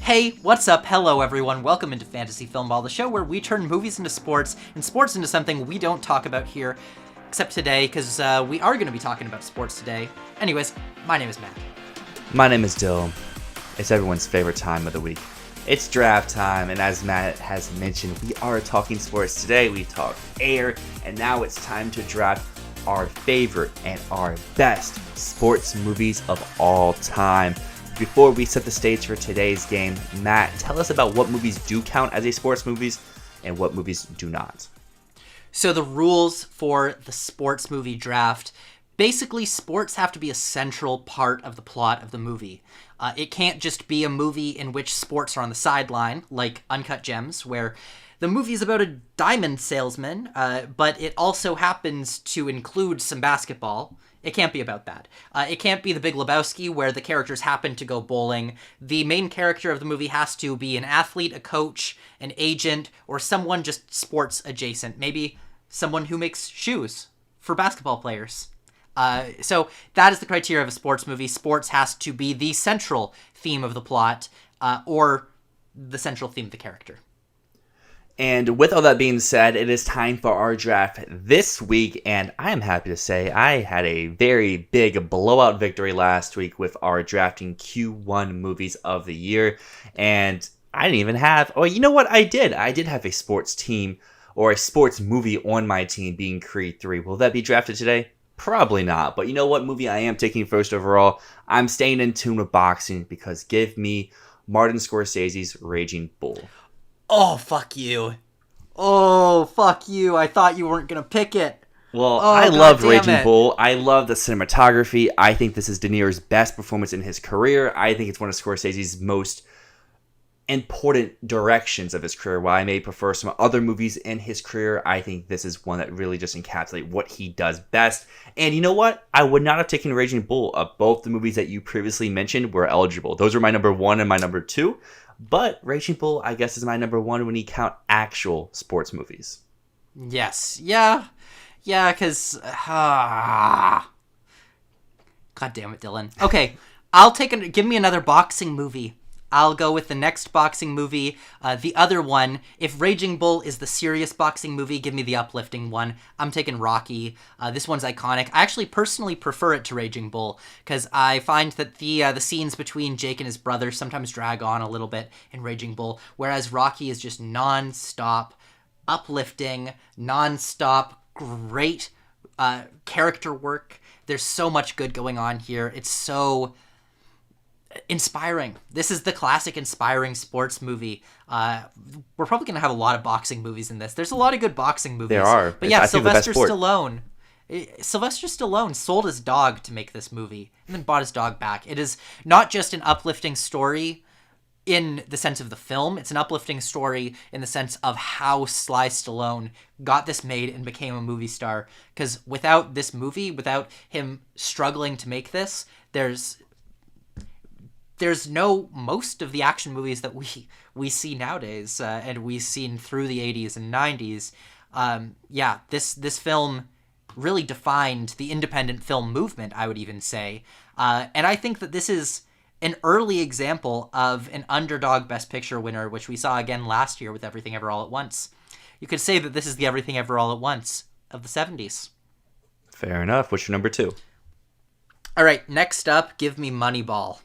Hey, what's up? Hello, everyone. Welcome into Fantasy Filmball, the show where we turn movies into sports and sports into something we don't talk about here, except today, because we are going to be talking about sports today. Anyways, my name is Matt. My name is Dyl. It's everyone's favorite time of the week. It's draft time, and as Matt has mentioned, we are talking sports today. We talked air, and now it's time to draft our favorite and our best sports movies of all time. Before we set the stage for today's game, Matt, tell us about what movies do count as a sports movies and what movies do not. So the rules for the sports movie draft, basically sports have to be a central part of the plot of the movie. It can't just be a movie in which sports are on the sideline, like Uncut Gems, where the movie is about a diamond salesman, but it also happens to include some basketball. It can't be about that. It can't be The Big Lebowski, where the characters happen to go bowling. The main character of the movie has to be an athlete, a coach, an agent, or someone just sports adjacent. Maybe someone who makes shoes for basketball players. So that is the criteria of a sports movie. Sports has to be the central theme of the plot, or the central theme of the character. And with all that being said, it is time for our draft this week, and I am happy to say I had a very big blowout victory last week with our drafting Q1 movies of the year, and I didn't even have, oh, you know what, I did have a sports team, or a sports movie on my team, being Creed 3. Will that be drafted today? Probably not, but you know what movie I am taking first overall? I'm staying in tune with boxing, because give me Martin Scorsese's Raging Bull. Oh, fuck you. Oh, fuck you. I thought you weren't going to pick it. Well, I love Raging Bull. I love the cinematography. I think this is De Niro's best performance in his career. I think it's one of Scorsese's most important directions of his career. While I may prefer some other movies in his career, I think this is one that really just encapsulates what he does best. And you know what? I would not have taken Raging Bull. Both the movies that you previously mentioned were eligible. Those were my number one and my number two. But Raging Bull, I guess, is my number one when you count actual sports movies. Yes. Yeah, because... God damn it, Dylan. Okay, give me another boxing movie. I'll go with the next boxing movie. The other one, if Raging Bull is the serious boxing movie, give me the uplifting one. I'm taking Rocky. This one's iconic. I actually personally prefer it to Raging Bull, because I find that the scenes between Jake and his brother sometimes drag on a little bit in Raging Bull, whereas Rocky is just non-stop uplifting, non-stop great character work. There's so much good going on here. It's so inspiring. This is the classic inspiring sports movie. We're probably going to have a lot of boxing movies in this. There's a lot of good boxing movies. There are. But yeah, Sylvester Stallone sold his dog to make this movie and then bought his dog back. It is not just an uplifting story in the sense of the film. It's an uplifting story in the sense of how Sly Stallone got this made and became a movie star. Because without this movie, without him struggling to make this, there's no most of the action movies that we see nowadays, and we've seen through the 80s and 90s. This film really defined the independent film movement, I would even say. And I think that this is an early example of an underdog Best Picture winner, which we saw again last year with Everything Ever All at Once. You could say that this is the Everything Ever All at Once of the 70s. Fair enough. What's your number two? All right, next up, give me Moneyball.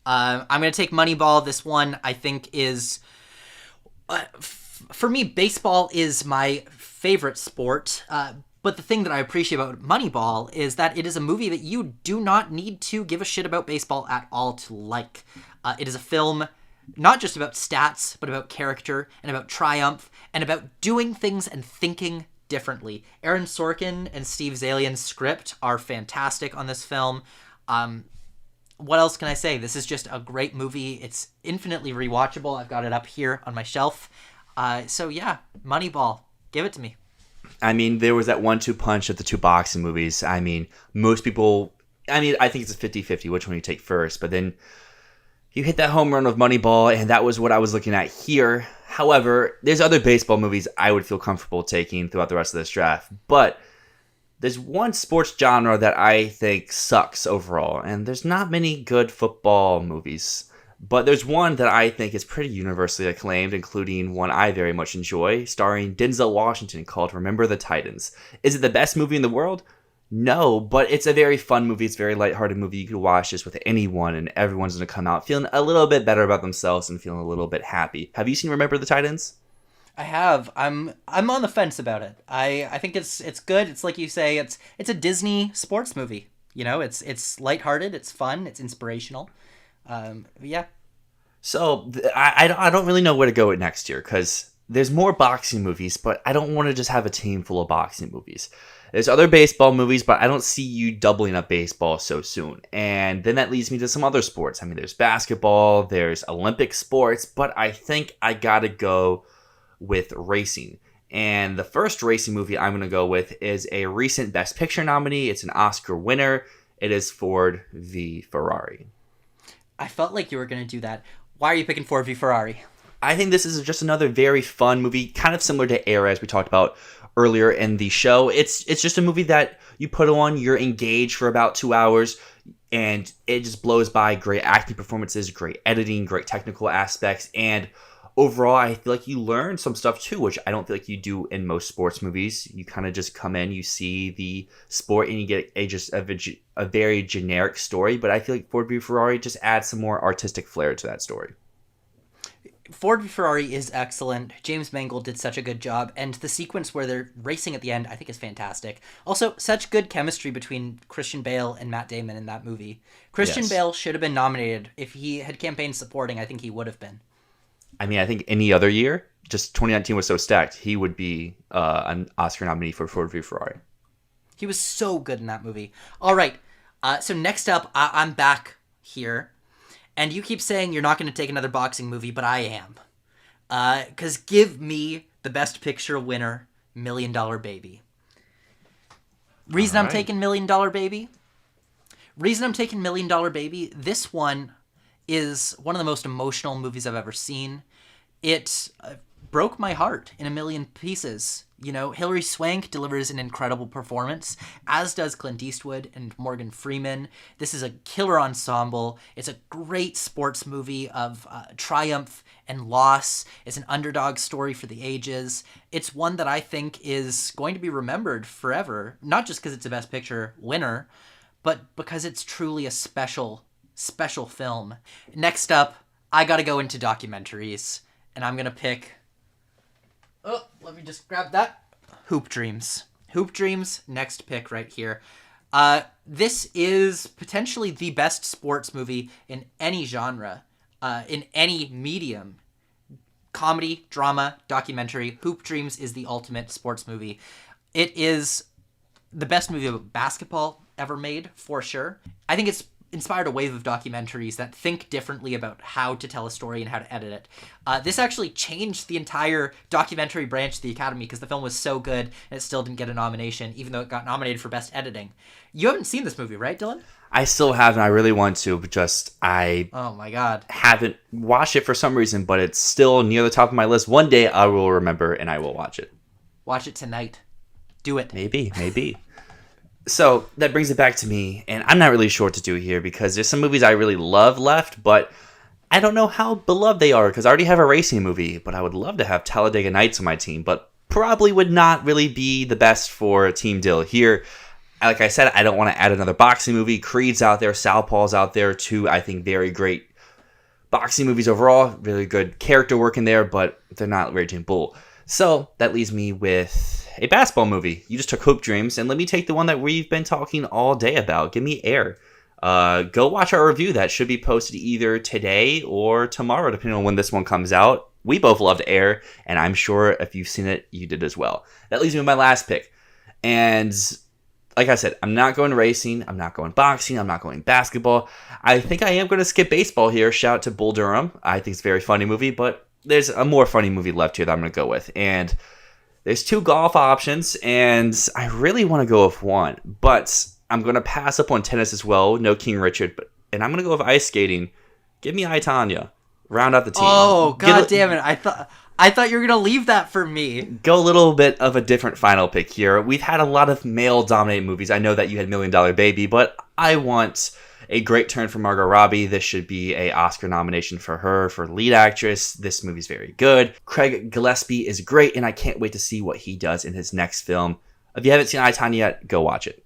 I'm going to take Moneyball. This one, I think, is... for me, baseball is my favorite sport. But the thing that I appreciate about Moneyball is that it is a movie that you do not need to give a shit about baseball at all to like. It is a film not just about stats, but about character and about triumph and about doing things and thinking differently. Aaron Sorkin and Steve Zalian's script are fantastic on this film. What else can I say? This is just a great movie. It's infinitely rewatchable. I've got it up here on my shelf. So yeah, Moneyball. Give it to me. I mean, there was that 1-2 punch of the two boxing movies. I mean, most people... I think it's a 50-50 which one you take first. But then you hit that home run of Moneyball, and that was what I was looking at here. However, there's other baseball movies I would feel comfortable taking throughout the rest of this draft. But there's one sports genre that I think sucks overall, and there's not many good football movies. But there's one that I think is pretty universally acclaimed, including one I very much enjoy, starring Denzel Washington, called Remember the Titans. Is it the best movie in the world? No, but it's a very fun movie. It's a very lighthearted movie. You could watch this with anyone, and everyone's going to come out feeling a little bit better about themselves and feeling a little bit happy. Have you seen Remember the Titans? I have. I'm on the fence about it. I think it's good. It's like you say, it's a Disney sports movie. You know, it's lighthearted, it's fun, it's inspirational. Yeah. So I don't really know where to go with next year, because there's more boxing movies, but I don't want to just have a team full of boxing movies. There's other baseball movies, but I don't see you doubling up baseball so soon. And then that leads me to some other sports. I mean, there's basketball, there's Olympic sports, but I think I gotta go with racing. And the first racing movie I'm going to go with is a recent Best Picture nominee. It's an Oscar winner. It is Ford v. Ferrari. I felt like you were going to do that. Why are you picking Ford v. Ferrari? I think this is just another very fun movie, kind of similar to Air, as we talked about earlier in the show. It's just a movie that you put on, you're engaged for about 2 hours, and it just blows by. Great acting performances, great editing, great technical aspects, and overall, I feel like you learn some stuff too, which I don't feel like you do in most sports movies. You kind of just come in, you see the sport, and you get a very generic story. But I feel like Ford v. Ferrari just adds some more artistic flair to that story. Ford v. Ferrari is excellent. James Mangold did such a good job, and the sequence where they're racing at the end, I think, is fantastic. Also, such good chemistry between Christian Bale and Matt Damon in that movie. Christian Bale should have been nominated. If he had campaigned supporting, I think he would have been. I mean, I think any other year, just 2019 was so stacked, he would be an Oscar nominee for Ford v. Ferrari. He was so good in that movie. All right, so next up, I'm back here, and you keep saying you're not going to take another boxing movie, but I am. Because give me the Best Picture winner, $1 Million Baby. Reason I'm taking $1 Million Baby? Reason I'm taking $1 Million Baby, this one is one of the most emotional movies I've ever seen. It broke my heart in a million pieces. You know, Hilary Swank delivers an incredible performance, as does Clint Eastwood and Morgan Freeman. This is a killer ensemble. It's a great sports movie of triumph and loss. It's an underdog story for the ages. It's one that I think is going to be remembered forever, not just because it's a Best Picture winner, but because it's truly a special film. Next up, I gotta go into documentaries, and I'm gonna pick... Oh, let me just grab that. Hoop Dreams. Hoop Dreams, next pick right here. This is potentially the best sports movie in any genre, in any medium. Comedy, drama, documentary. Hoop Dreams is the ultimate sports movie. It is the best movie about basketball ever made, for sure. I think it's inspired a wave of documentaries that think differently about how to tell a story and how to edit it. This actually changed the entire documentary branch of the Academy because the film was so good and it still didn't get a nomination, even though it got nominated for Best Editing. You haven't seen this movie, right, Dylan? I still haven't. I really want to, but oh my God, haven't watched it for some reason, but it's still near the top of my list. One day I will remember and I will watch it. Watch it tonight. Do it. Maybe. So that brings it back to me, and I'm not really sure what to do here because there's some movies I really love left, but I don't know how beloved they are because I already have a racing movie, but I would love to have Talladega Nights on my team, but probably would not really be the best for Team Dyl here. Like I said, I don't want to add another boxing movie. Creed's out there, Southpaw's out there, two, I think, very great boxing movies overall. Really good character work in there, but they're not Raging Bull. So that leaves me with a basketball movie. You just took Hoop Dreams, and let me take the one that we've been talking all day about. Give me Air. Go watch our review. That should be posted either today or tomorrow, depending on when this one comes out. We both loved Air, and I'm sure if you've seen it, you did as well. That leaves me with my last pick. And like I said, I'm not going racing. I'm not going boxing. I'm not going basketball. I think I am going to skip baseball here. Shout out to Bull Durham. I think it's a very funny movie, but there's a more funny movie left here that I'm going to go with. And there's two golf options, and I really want to go with one, but I'm going to pass up on tennis as well. No King Richard, and I'm going to go with ice skating. Give me I, Tanya. Round out the team. Oh, God damn it. I thought you were going to leave that for me. Go a little bit of a different final pick here. We've had a lot of male-dominated movies. I know that you had $1 Million Baby, but I want a great turn for Margot Robbie. This should be a Oscar nomination for her for lead actress. This movie's very good. Craig Gillespie is great, and I can't wait to see what he does in his next film. If you haven't seen I, Tonya yet, go watch it.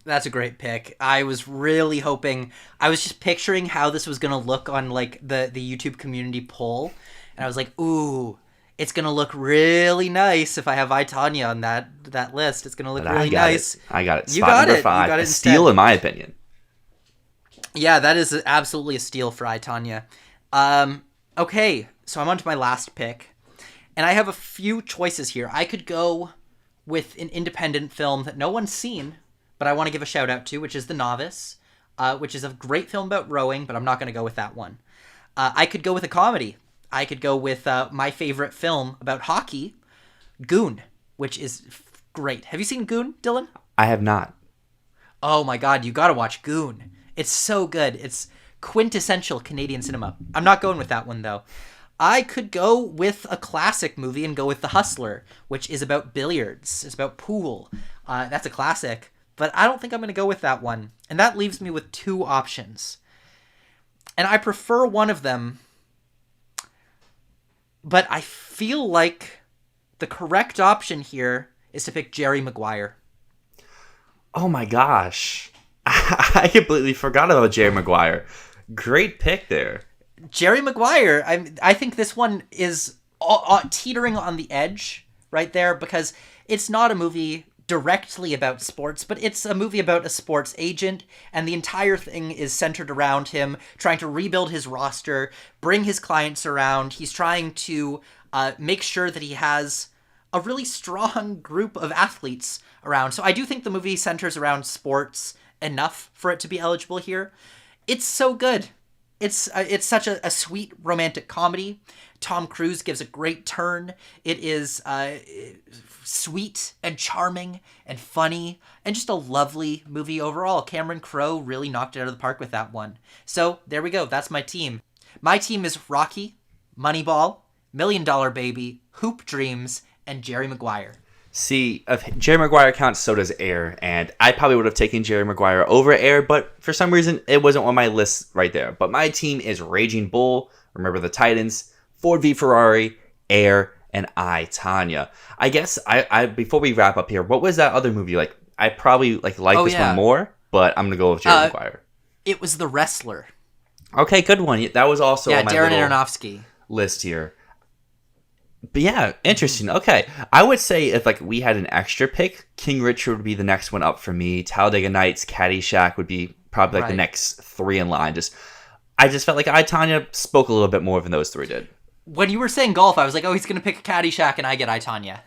That's a great pick. I was really hoping, I was just picturing how this was going to look on like the YouTube community poll. And I was like, ooh, it's going to look really nice if I have I, Tonya on that list. It's going to look really nice. I got it. You got it. 5. You got it a steal in my opinion. Yeah, that is absolutely a steal for I, Tonya. Okay, so I'm on to my last pick. And I have a few choices here. I could go with an independent film that no one's seen, but I want to give a shout out to, which is The Novice, which is a great film about rowing, but I'm not going to go with that one. I could go with a comedy. I could go with my favorite film about hockey, Goon, which is great. Have you seen Goon, Dylan? I have not. Oh my god, you gotta watch Goon. It's so good. It's quintessential Canadian cinema. I'm not going with that one, though. I could go with a classic movie and go with The Hustler, which is about billiards. It's about pool. That's a classic. But I don't think I'm going to go with that one. And that leaves me with 2 options. And I prefer one of them. But I feel like the correct option here is to pick Jerry Maguire. Oh my gosh. I completely forgot about Jerry Maguire. Great pick there. Jerry Maguire. I think this one is teetering on the edge right there because it's not a movie directly about sports, but it's a movie about a sports agent, and the entire thing is centered around him trying to rebuild his roster, bring his clients around. He's trying to make sure that he has a really strong group of athletes around. So I do think the movie centers around sports enough for it to be eligible here. It's so good. It's such a sweet romantic comedy. Tom Cruise gives a great turn. It is sweet and charming and funny and just a lovely movie overall. Cameron Crowe really knocked it out of the park with that one. So there we go. That's my team. My team is Rocky, Moneyball, $1 Million Baby, Hoop Dreams, and Jerry Maguire. See, if Jerry Maguire counts, so does Air, and I probably would have taken Jerry Maguire over Air, but for some reason, it wasn't on my list right there. But my team is Raging Bull, Remember the Titans, Ford v Ferrari, Air, and I, Tonya. I guess, I before we wrap up here, what was that other movie like? I probably like this one more, but I'm going to go with Jerry Maguire. It was The Wrestler. Okay, good one. That was also on my Darren Aronofsky list here. But yeah, interesting. Okay, I would say if like we had an extra pick, King Richard would be the next one up for me. Talladega Nights, Caddyshack would be probably like the next 3 in line. I just felt like I, Tonya, spoke a little bit more than those 3 did. When you were saying golf, I was like, oh, he's going to pick Caddyshack and I get I, Tonya.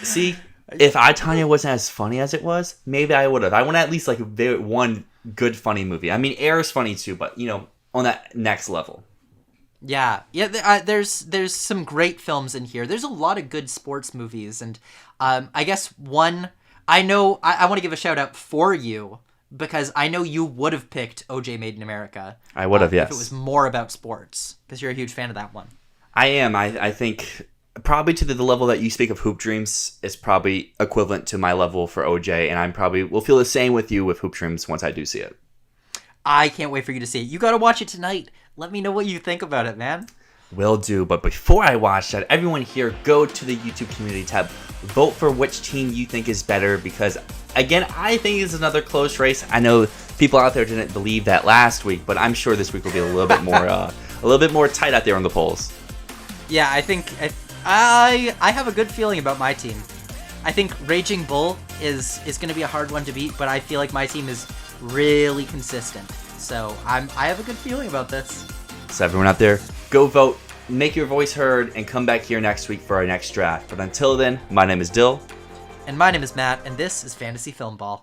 See, if I, Tonya wasn't as funny as it was, maybe I would have. I want at least like one good funny movie. I mean, Air is funny too, but on that next level. Yeah. There's some great films in here. There's a lot of good sports movies, and I guess one I know I want to give a shout out for you because I know you would have picked OJ Made in America. I would have, yes, if it was more about sports because you're a huge fan of that one. I am. I think probably to the level that you speak of Hoop Dreams is probably equivalent to my level for OJ, and I'm probably will feel the same with you with Hoop Dreams once I do see it. I can't wait for you to see it. You got to watch it tonight. Let me know what you think about it, man. Will do, but before I watch that, everyone here, go to the YouTube community tab. Vote for which team you think is better because, again, I think it's another close race. I know people out there didn't believe that last week, but I'm sure this week will be a little bit more tight out there on the polls. Yeah, I think I have a good feeling about my team. I think Raging Bull is going to be a hard one to beat, but I feel like my team is really consistent. So I have a good feeling about this. So everyone out there, go vote, make your voice heard, and come back here next week for our next draft. But until then, my name is Dyl. And my name is Matt, and this is Fantasy Filmball.